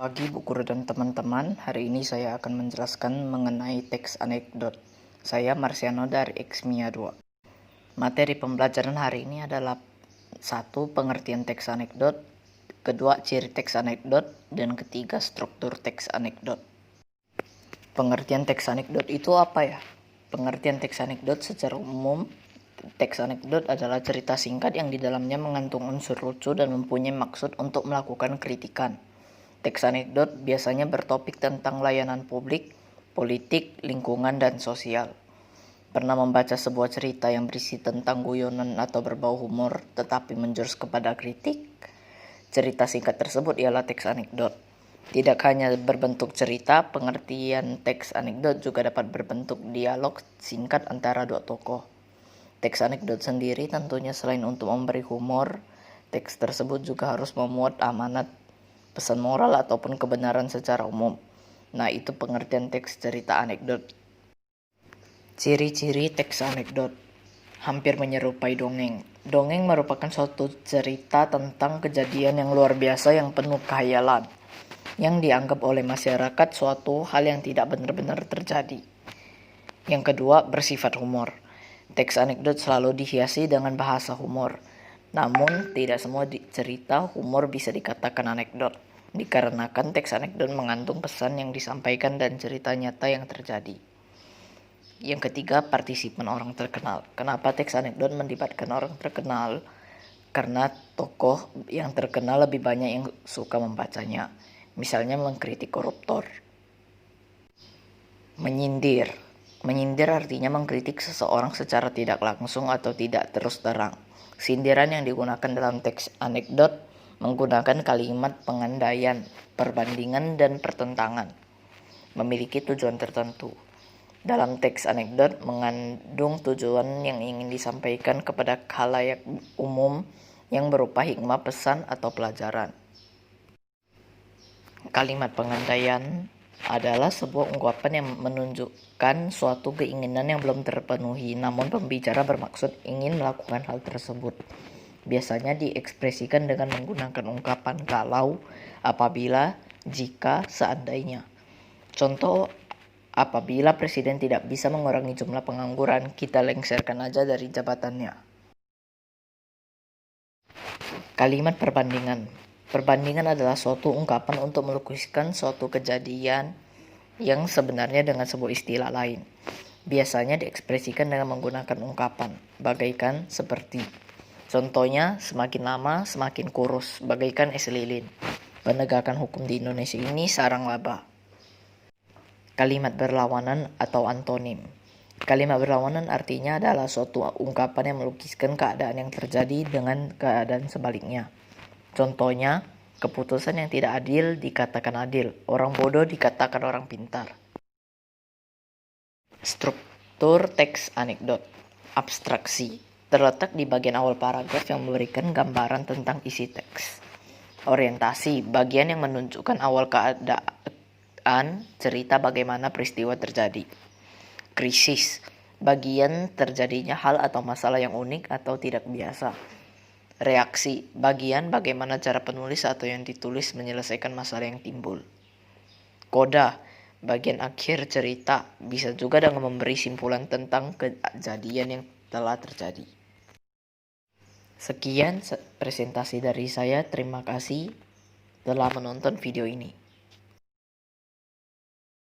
Pagi Bu Guru dan teman-teman, hari ini saya akan menjelaskan mengenai teks anekdot. Saya Marsiano dari Xmia 2. Materi pembelajaran hari ini adalah 1. Pengertian teks anekdot, 2. Ciri teks anekdot, dan 3. Struktur teks anekdot. Pengertian teks anekdot itu apa ya? Pengertian teks anekdot secara umum, teks anekdot adalah cerita singkat yang di dalamnya mengandung unsur lucu dan mempunyai maksud untuk melakukan kritikan. Teks anekdot biasanya bertopik tentang layanan publik, politik, lingkungan, dan sosial. Pernah membaca sebuah cerita yang berisi tentang guyonan atau berbau humor tetapi menjurus kepada kritik? Cerita singkat tersebut ialah teks anekdot. Tidak hanya berbentuk cerita, pengertian teks anekdot juga dapat berbentuk dialog singkat antara dua tokoh. Teks anekdot sendiri tentunya selain untuk memberi humor, teks tersebut juga harus memuat amanat, pesan moral ataupun kebenaran secara umum. Nah, itu pengertian teks cerita anekdot. Ciri-ciri teks anekdot hampir menyerupai dongeng. Dongeng merupakan suatu cerita tentang kejadian yang luar biasa yang penuh khayalan, yang dianggap oleh masyarakat suatu hal yang tidak benar-benar terjadi. Yang kedua, bersifat humor. Teks anekdot selalu dihiasi dengan bahasa humor. Namun, tidak semua cerita humor bisa dikatakan anekdot, dikarenakan teks anekdot mengandung pesan yang disampaikan dan cerita nyata yang terjadi. Yang ketiga, partisipan orang terkenal. Kenapa teks anekdot melibatkan orang terkenal? Karena tokoh yang terkenal lebih banyak yang suka membacanya. Misalnya mengkritik koruptor. Menyindir. Menyindir artinya mengkritik seseorang secara tidak langsung atau tidak terus terang. Sindiran yang digunakan dalam teks anekdot menggunakan kalimat pengandaian, perbandingan, dan pertentangan. Memiliki tujuan tertentu. Dalam teks anekdot mengandung tujuan yang ingin disampaikan kepada khalayak umum yang berupa hikmah, pesan, atau pelajaran. Kalimat pengandaian adalah sebuah ungkapan yang menunjukkan suatu keinginan yang belum terpenuhi, namun pembicara bermaksud ingin melakukan hal tersebut. Biasanya diekspresikan dengan menggunakan ungkapan kalau, apabila, jika, seandainya. Contoh, apabila presiden tidak bisa mengurangi jumlah pengangguran, kita lengserkan aja dari jabatannya. Kalimat perbandingan. Perbandingan adalah suatu ungkapan untuk melukiskan suatu kejadian yang sebenarnya dengan sebuah istilah lain. Biasanya diekspresikan dengan menggunakan ungkapan, bagaikan seperti. Contohnya, semakin lama semakin kurus, bagaikan es lilin. Penegakan hukum di Indonesia ini sarang laba. Kalimat berlawanan atau antonim. Kalimat berlawanan artinya adalah suatu ungkapan yang melukiskan keadaan yang terjadi dengan keadaan sebaliknya. Contohnya, keputusan yang tidak adil dikatakan adil, orang bodoh dikatakan orang pintar. Struktur teks anekdot. Abstraksi. Terletak di bagian awal paragraf yang memberikan gambaran tentang isi teks. Orientasi. Bagian yang menunjukkan awal keadaan cerita bagaimana peristiwa terjadi. Krisis. Bagian terjadinya hal atau masalah yang unik atau tidak biasa. Reaksi. Bagian bagaimana cara penulis atau yang ditulis menyelesaikan masalah yang timbul. Koda. Bagian akhir cerita, bisa juga dengan memberi simpulan tentang kejadian yang telah terjadi. Sekian presentasi dari saya. Terima kasih telah menonton video ini.